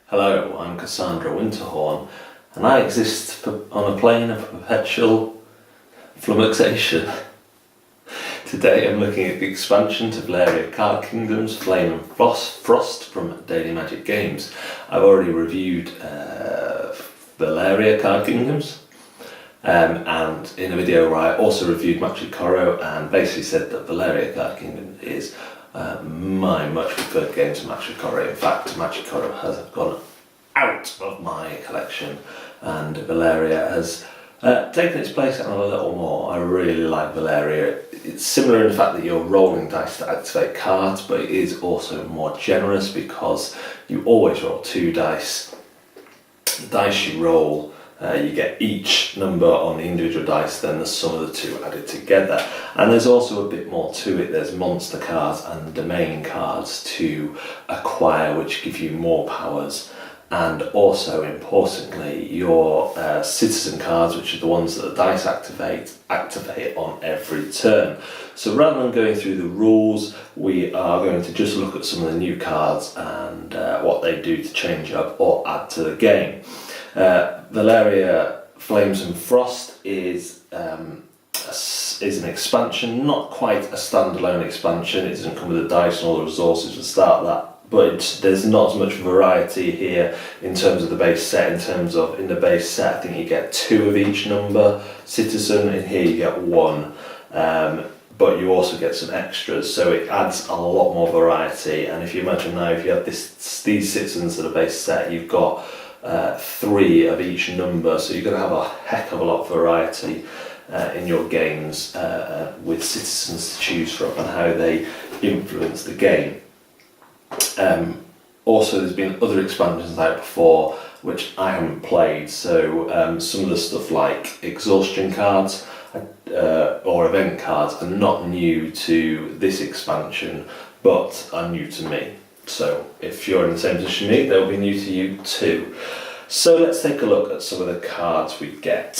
Hello, I'm Cassandra Winterhorn, and I exist on a plane of perpetual flummoxation. Today I'm looking at the expansion to Valeria Card Kingdoms, Flame and Frost from Daily Magic Games. I've already reviewed Valeria Card Kingdoms, and in a video where I also reviewed Machikoro and basically said that Valeria Card Kingdom is my much preferred game to Machikoro. In fact, Machikoro has gone out of my collection and Valeria has taken its place and a little more. I really like Valeria. It's similar in the fact that you're rolling dice to activate cards, but it is also more generous because you always roll 2 dice. The dice you roll, you get each number on the individual dice, then the sum of the 2 added together. And there's also a bit more to it. There's monster cards and domain cards to acquire, which give you more powers. And also, importantly, your citizen cards, which are the ones that the dice activate on every turn. So rather than going through the rules, we are going to just look at some of the new cards and what they do to change up or add to the game. Valeria Flames and Frost is an expansion, not quite a standalone expansion. It doesn't come with the dice and all the resources to start that, but there's not as much variety here in terms of the base set. In the base set, I think you get 2 of each number citizen, and here you get 1. But you also get some extras, so it adds a lot more variety. And if you imagine now, if you have these citizens that are base set, you've got 3 of each number, so you're going to have a heck of a lot of variety in your games with citizens to choose from and how they influence the game. Also, there's been other expansions out before which I haven't played, so some of the stuff like exhaustion cards or event cards are not new to this expansion, but are new to me. So if you're in the same position as me, they'll be new to you too. So let's take a look at some of the cards we get.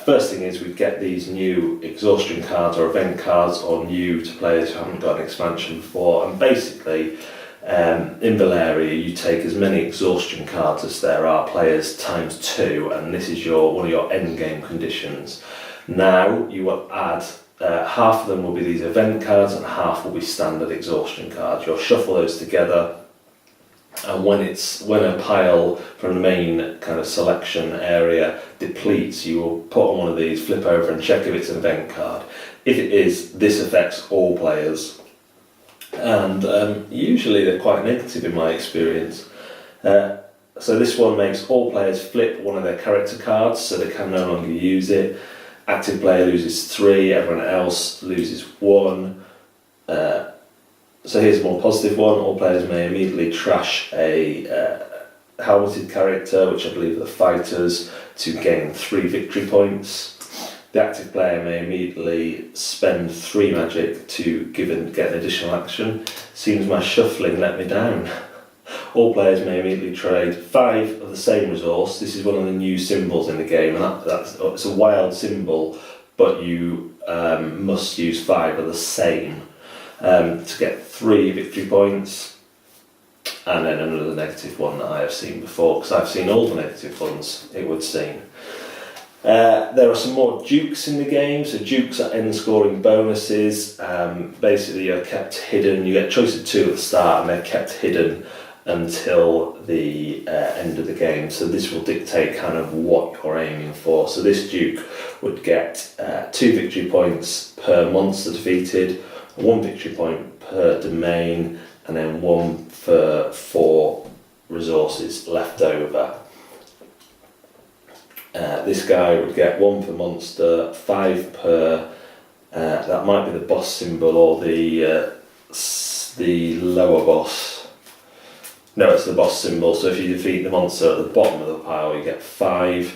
First thing is we get these new exhaustion cards or event cards, or new to players who haven't got an expansion before. And basically, in Valeria, you take as many exhaustion cards as there are players times 2, and this is one of your end game conditions. Now you will add half of them will be these event cards and half will be standard exhaustion cards. You'll shuffle those together, and when a pile from the main kind of selection area depletes, you will put on one of these, flip over and check if it's an event card. If it is, this affects all players, and usually they're quite negative in my experience. So this one makes all players flip one of their character cards, so they can no longer use it. Active player loses 3, everyone else loses 1. So here's a more positive one. All players may immediately trash a helmeted character, which I believe are the fighters, to gain 3 victory points. The active player may immediately spend 3 magic to get an additional action. Seems my shuffling let me down. All players may immediately trade 5 of the same resource. This is one of the new symbols in the game, and it's a wild symbol, but you must use 5 of the same to get 3 victory points. And then another negative one that I have seen before, because I've seen all the negative ones, it would seem. There are some more dukes in the game. So dukes are end scoring bonuses. Basically you're kept hidden. You get a choice of 2 at the start, and they're kept hidden until the end of the game. So this will dictate kind of what you're aiming for. So this duke would get 2 victory points per monster defeated, 1 victory point per domain, and then 1 for 4 resources left over. This guy would get 1 per monster, 5 per, that might be the boss symbol or the lower boss. No, it's the boss symbol. So if you defeat the monster at the bottom of the pile, you get 5,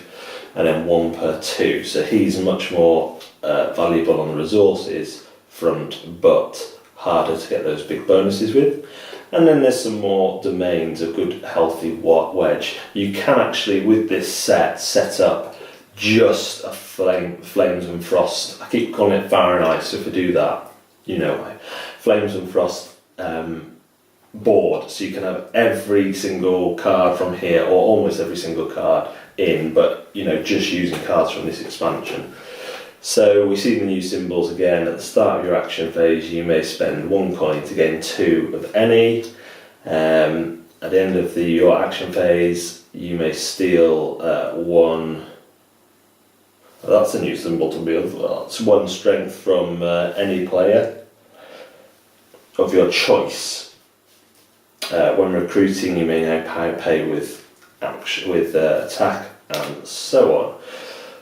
and then 1 per 2. So he's much more valuable on the resources front, but harder to get those big bonuses with. And then there's some more domains, a good healthy wedge. You can actually, with this set up just a Flames and Frost. I keep calling it Fire and Ice, so if I do that, you know why. Flames and Frost board, so you can have every single card from here, or almost every single card in, but just using cards from this expansion. So we see the new symbols again. At the start of your action phase, you may spend 1 coin to gain 2 of any. At the end of your action phase, you may steal 1. That's a new symbol to me as well. It's 1 strength from any player of your choice. When recruiting, you may now pay with attack, and so on.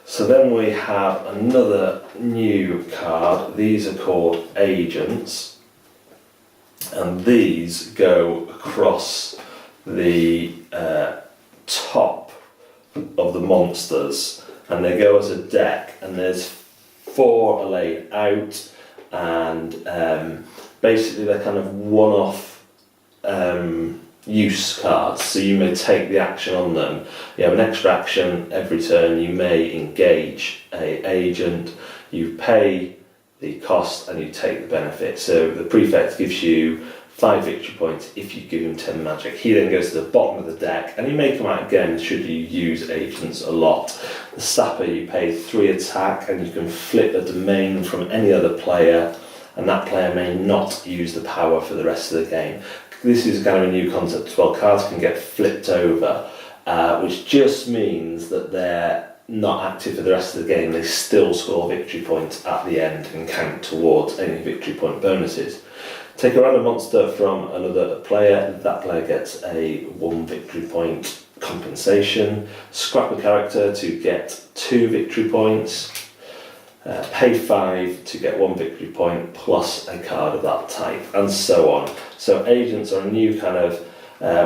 So then we have another new card. These are called agents, and these go across the top of the monsters, and they go as a deck, and there's 4 are laid out, and basically they're kind of one-off use cards, so you may take the action on them. You have an extra action every turn. You may engage a agent, you pay the cost and you take the benefit. So the prefect gives you 5 victory points if you give him 10 magic. He then goes to the bottom of the deck, and he may come out again should you use agents a lot. The sapper, you pay 3 attack, and you can flip a domain from any other player, and that player may not use the power for the rest of the game. This is kind of a new concept as well. Cards can get flipped over, which just means that they're not active for the rest of the game. They still score victory points at the end and count towards any victory point bonuses. Take a random monster from another player. That player gets a 1 victory point compensation. Scrap a character to get 2 victory points. Pay 5 to get 1 victory point plus a card of that type, and so on. So agents are a new kind of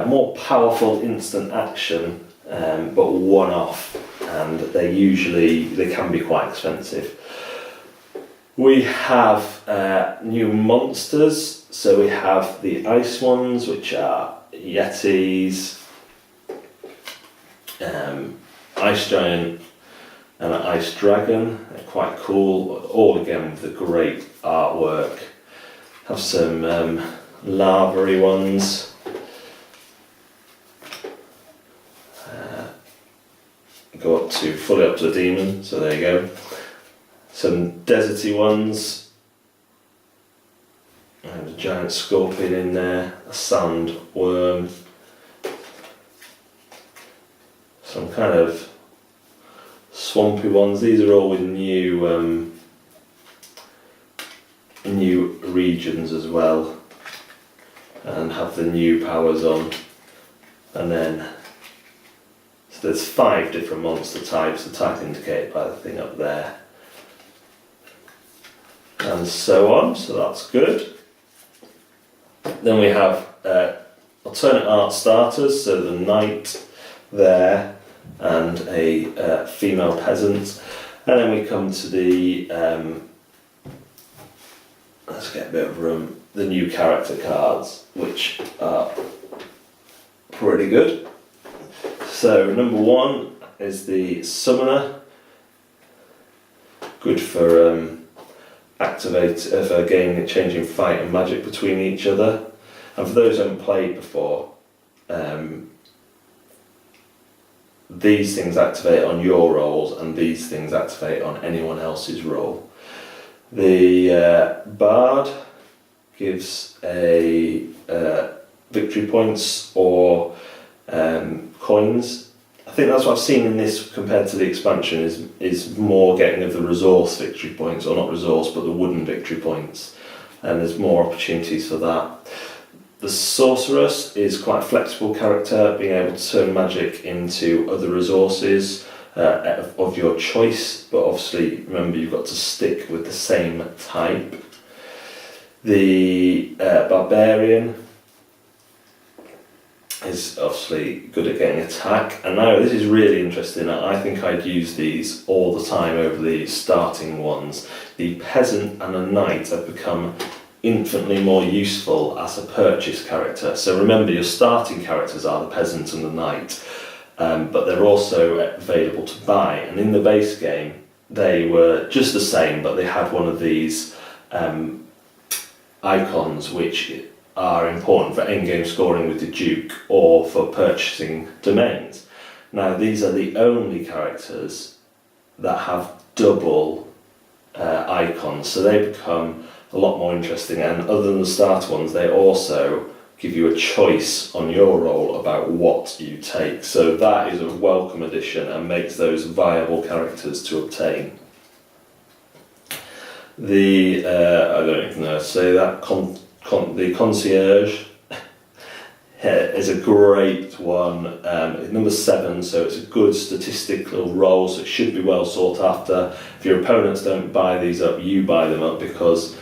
more powerful instant action, but one-off, and they can be quite expensive. We have new monsters. So we have the ice ones, which are yetis, ice giant, and an ice dragon. They're quite cool, all again with the great artwork. Have some lava-y ones. Go fully up to the demon, so there you go. Some deserty ones. And a giant scorpion in there, a sand worm. Some kind of swampy ones. These are all with new regions as well, and have the new powers on. And then so there's 5 different monster types, the type indicated by the thing up there, and so on. So that's good. Then we have alternate art starters, so the knight there and a female peasant, and then we come to the let's get a bit of room, the new character cards, which are pretty good. So number 1 is the summoner, good for gaining, changing fight and magic between each other. And for those who haven't played before, these things activate on your rolls, and these things activate on anyone else's roll. The bard gives a victory points or coins. I think that's what I've seen in this compared to the expansion is more getting of the resource victory points, or not resource but the wooden victory points, and there's more opportunities for that. The sorceress is quite a flexible character, being able to turn magic into other resources of your choice, but obviously remember you've got to stick with the same type. The barbarian is obviously good at getting attack, and now this is really interesting. I think I'd use these all the time over the starting ones. The peasant and a knight have become infinitely more useful as a purchase character. So remember, your starting characters are the peasant and the knight, but they're also available to buy, and in the base game they were just the same, but they had one of these icons which are important for endgame scoring with the Duke or for purchasing domains. Now, these are the only characters that have double icons, so they become a lot more interesting, and other than the starter ones, they also give you a choice on your roll about what you take. So that is a welcome addition and makes those viable characters to obtain. The I don't even know how to say that, the concierge is a great one. Number 7, so it's a good statistical roll, so it should be well sought after. If your opponents don't buy these up, you buy them up, because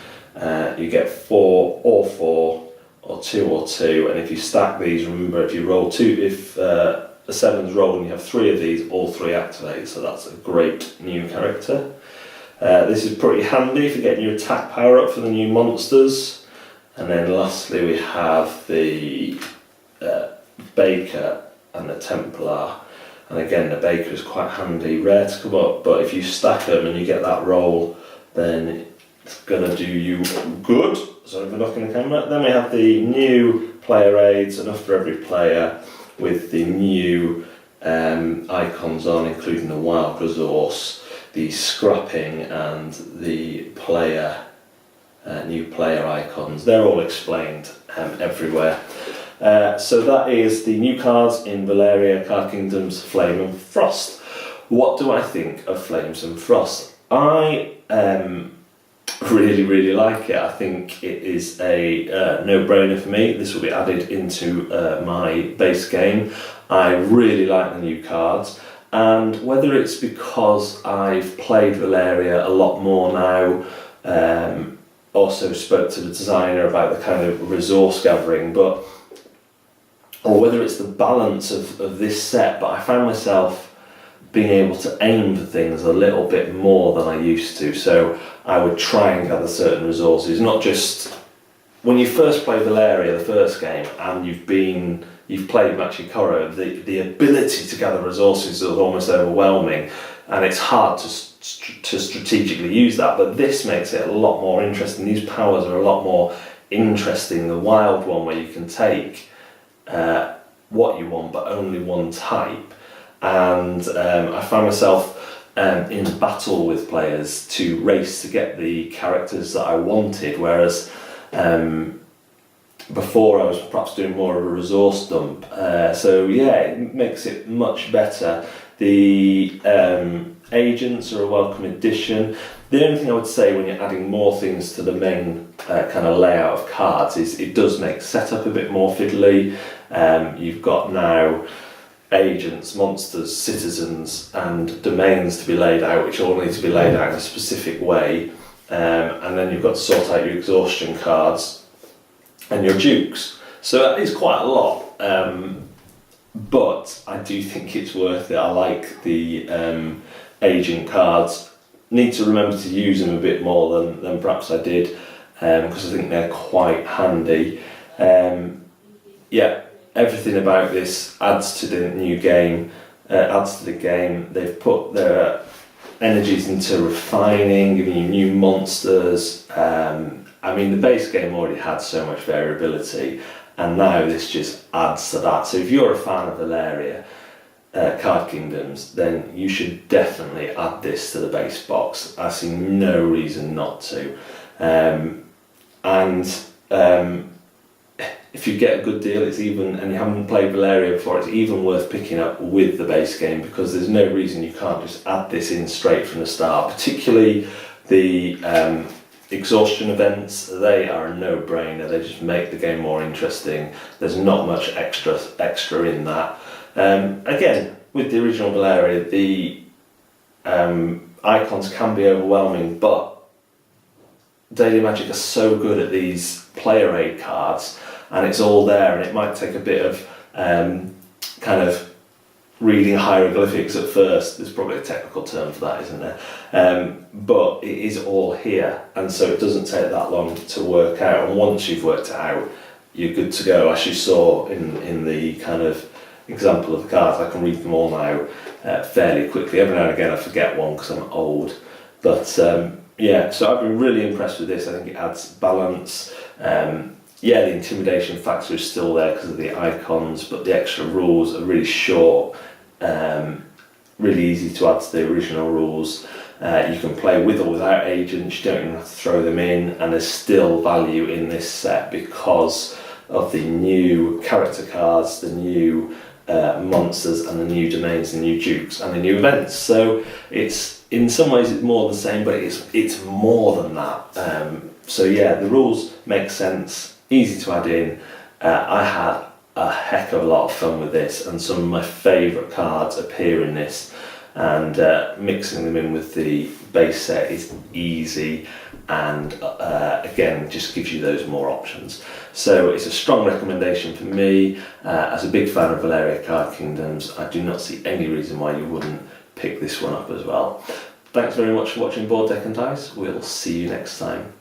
you get 4 or 4 or 2 or 2, and if you stack these, remember, if you roll 2, if a 7's roll and you have 3 of these, all 3 activate, so that's a great new character. This is pretty handy if you're getting your attack power up for the new monsters. And then lastly we have the Baker and the Templar, and again the Baker is quite handy, rare to come up, but if you stack them and you get that roll, then it's going to do you good. Sorry for knocking the camera. Then we have the new player aids, enough for every player, with the new icons on, including the wild resource, the scrapping, and the new player icons. They're all explained everywhere. So that is the new cards in Valeria Card Kingdoms Flame and Frost. What do I think of Flames and Frost? I really like it. I think it is a no-brainer for me. This will be added into my base game. I really like the new cards, and whether it's because I've played Valeria a lot more now, also spoke to the designer about the kind of resource gathering, or whether it's the balance of this set, but I found myself being able to aim for things a little bit more than I used to. So I would try and gather certain resources, not just when you first play Valeria, the first game, and you've played Machikoro, the ability to gather resources is almost overwhelming, and it's hard to strategically use that, but this makes it a lot more interesting. These powers are a lot more interesting. The wild one, where you can take what you want but only one type, and I found myself in battle with players to race to get the characters that I wanted, whereas before I was perhaps doing more of a resource dump. So yeah, it makes it much better. The agents are a welcome addition. The only thing I would say when you're adding more things to the main kind of layout of cards is it does make setup a bit more fiddly. You've got now agents, monsters, citizens, and domains to be laid out, which all need to be laid out in a specific way. And then you've got to sort out your exhaustion cards and your dukes. So that is quite a lot, but I do think it's worth it. I like the agent cards. Need to remember to use them a bit more than perhaps I did, because I think they're quite handy. Yeah, everything about this adds to the new game, adds to the game. They've put their energies into refining, giving you new monsters. I mean, the base game already had so much variability, and now this just adds to that. So if you're a fan of Valeria Card Kingdoms, then you should definitely add this to the base box. I see no reason not to. If you get a good deal, and you haven't played Valeria before, it's even worth picking up with the base game, because there's no reason you can't just add this in straight from the start. Particularly the exhaustion events, they are a no-brainer. They just make the game more interesting. There's not much extra in that. Again, with the original Valeria, the icons can be overwhelming, but Daily Magic are so good at these player aid cards, and it's all there, and it might take a bit of kind of reading hieroglyphics at first. There's probably a technical term for that, isn't there? But it is all here, and so it doesn't take that long to work out, and once you've worked it out, you're good to go. As you saw in the kind of example of the cards, I can read them all now fairly quickly. Every now and again I forget one because I'm old, but yeah, so I've been really impressed with this. I think it adds balance. yeah, the intimidation factor is still there because of the icons, but the extra rules are really short, really easy to add to the original rules. You can play with or without agents, you don't even have to throw them in, and there's still value in this set because of the new character cards, the new monsters, and the new domains, the new dukes, and the new events. So it's, in some ways it's more the same, but it's more than that. So yeah, the rules make sense, easy to add in. I had a heck of a lot of fun with this, and some of my favourite cards appear in this, and mixing them in with the base set is easy, and again just gives you those more options. So it's a strong recommendation for me. As a big fan of Valeria Card Kingdoms, I do not see any reason why you wouldn't pick this one up as well. Thanks very much for watching Board Deck and Dice. We'll see you next time.